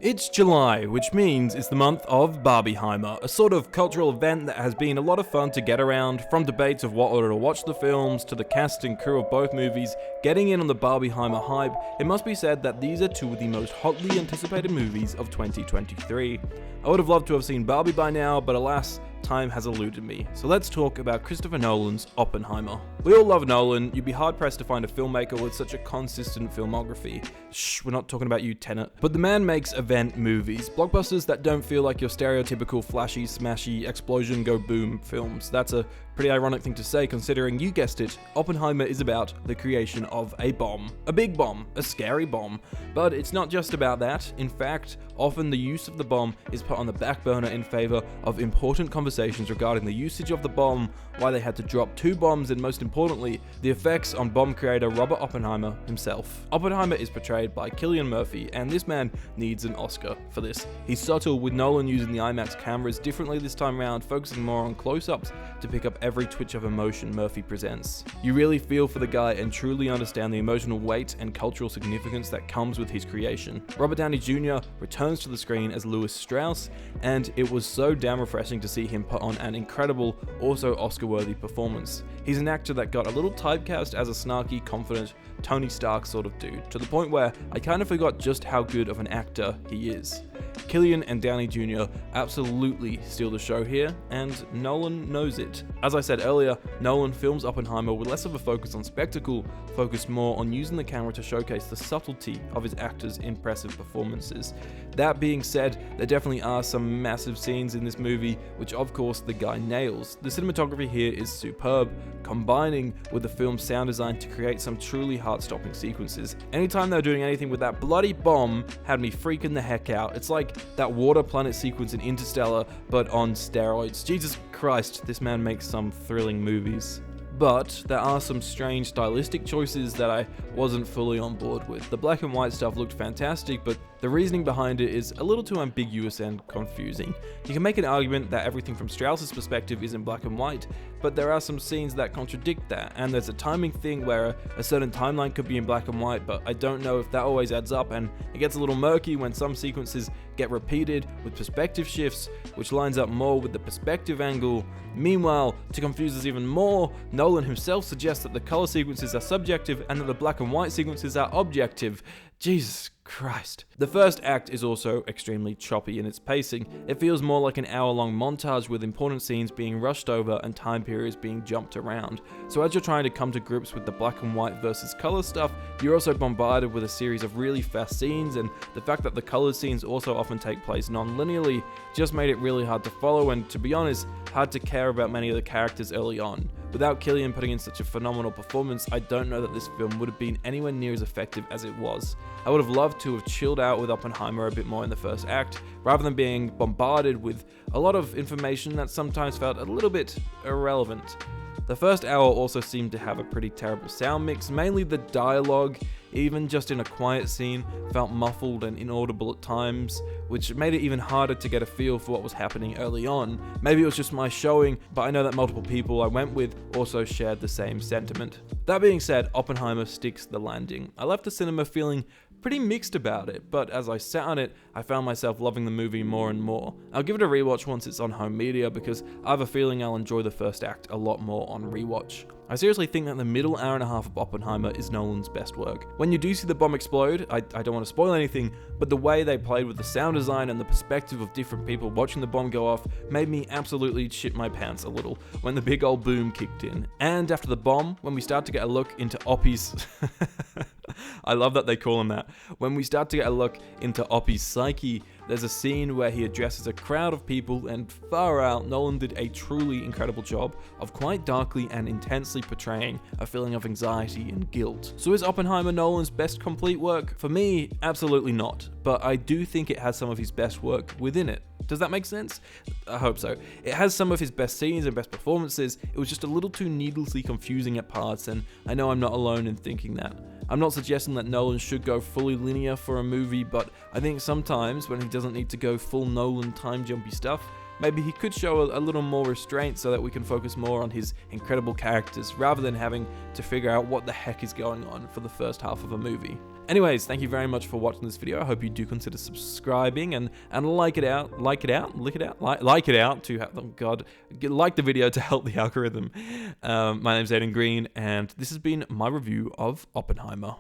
It's July, which means it's the month of Barbieheimer, a sort of cultural event that has been a lot of fun to get around, from debates of what order to watch the films, to the cast and crew of both movies, getting in on the Barbieheimer hype. It must be said that these are two of the most hotly anticipated movies of 2023. I would have loved to have seen Barbie by now, but alas, time has eluded me. So let's talk about Christopher Nolan's Oppenheimer. We all love Nolan. You'd be hard-pressed to find a filmmaker with such a consistent filmography. Shh, we're not talking about you, Tenet. But the man makes event movies, blockbusters that don't feel like your stereotypical flashy, smashy, explosion, go boom films. That's a pretty ironic thing to say, considering, you guessed it, Oppenheimer is about the creation of a bomb. A big bomb, a scary bomb. But it's not just about that. In fact, often the use of the bomb is put on the back burner in favor of important conversations regarding the usage of the bomb, why they had to drop two bombs, and most importantly, the effects on bomb creator Robert Oppenheimer himself. Oppenheimer is portrayed by Cillian Murphy, and this man needs an Oscar for this. He's subtle, with Nolan using the IMAX cameras differently this time around, focusing more on close-ups to pick up every twitch of emotion Murphy presents. You really feel for the guy and truly understand the emotional weight and cultural significance that comes with his creation. Robert Downey Jr. returns to the screen as Louis Strauss, and it was so damn refreshing to see him put on an incredible, also Oscar-worthy performance. He's an actor that got a little typecast as a snarky, confident, Tony Stark sort of dude, to the point where I kind of forgot just how good of an actor he is. Cillian and Downey Jr. absolutely steal the show here, and Nolan knows it. As I said earlier, Nolan films Oppenheimer with less of a focus on spectacle, focused more on using the camera to showcase the subtlety of his actors' impressive performances. That being said, there definitely are some massive scenes in this movie, which of course the guy nails. The cinematography here is superb, combining with the film's sound design to create some truly heart-stopping sequences. Anytime they were doing anything with that bloody bomb had me freaking the heck out. It's like that water planet sequence in Interstellar, but on steroids. Jesus Christ, this man makes some thrilling movies. But there are some strange stylistic choices that I wasn't fully on board with. The black and white stuff looked fantastic, but the reasoning behind it is a little too ambiguous and confusing. You can make an argument that everything from Strauss's perspective is in black and white, but there are some scenes that contradict that, and there's a timing thing where a certain timeline could be in black and white, but I don't know if that always adds up, and it gets a little murky when some sequences get repeated with perspective shifts, which lines up more with the perspective angle. Meanwhile, to confuse us even more, Nolan himself suggests that the color sequences are subjective and that the black and white sequences are objective. Jesus Christ. The first act is also extremely choppy in its pacing. It feels more like an hour-long montage with important scenes being rushed over and time periods being jumped around. So as you're trying to come to grips with the black and white versus color stuff, you're also bombarded with a series of really fast scenes, and the fact that the colored scenes also often take place non-linearly just made it really hard to follow, and to be honest, hard to care about many of the characters early on. Without Cillian putting in such a phenomenal performance, I don't know that this film would have been anywhere near as effective as it was. I would have loved to have chilled out with Oppenheimer a bit more in the first act, rather than being bombarded with a lot of information that sometimes felt a little bit irrelevant. The first hour also seemed to have a pretty terrible sound mix, mainly the dialogue, even just in a quiet scene, felt muffled and inaudible at times, which made it even harder to get a feel for what was happening early on. Maybe it was just my showing, but I know that multiple people I went with also shared the same sentiment. That being said, Oppenheimer sticks the landing. I left the cinema feeling pretty mixed about it, but as I sat on it, I found myself loving the movie more and more. I'll give it a rewatch once it's on home media, because I have a feeling I'll enjoy the first act a lot more on rewatch. I seriously think that the middle hour and a half of Oppenheimer is Nolan's best work. When you do see the bomb explode, I don't want to spoil anything, but the way they played with the sound design and the perspective of different people watching the bomb go off made me absolutely shit my pants a little when the big old boom kicked in. And after the bomb, when we start to get a look into Oppie's... I love that they call him that. When we start to get a look into Oppie's psyche, there's a scene where he addresses a crowd of people, and far out, Nolan did a truly incredible job of quite darkly and intensely portraying a feeling of anxiety and guilt. So is Oppenheimer Nolan's best complete work? For me, absolutely not, but I do think it has some of his best work within it. Does that make sense? I hope so. It has some of his best scenes and best performances. It was just a little too needlessly confusing at parts, and I know I'm not alone in thinking that. I'm not suggesting that Nolan should go fully linear for a movie, but I think sometimes when he doesn't need to go full Nolan time jumpy stuff, maybe he could show a little more restraint so that we can focus more on his incredible characters rather than having to figure out what the heck is going on for the first half of a movie. Anyways, thank you very much for watching this video. I hope you do consider subscribing and like it out to help them. God, like the video to help the algorithm. My name's Aidan Green, and this has been my review of Oppenheimer.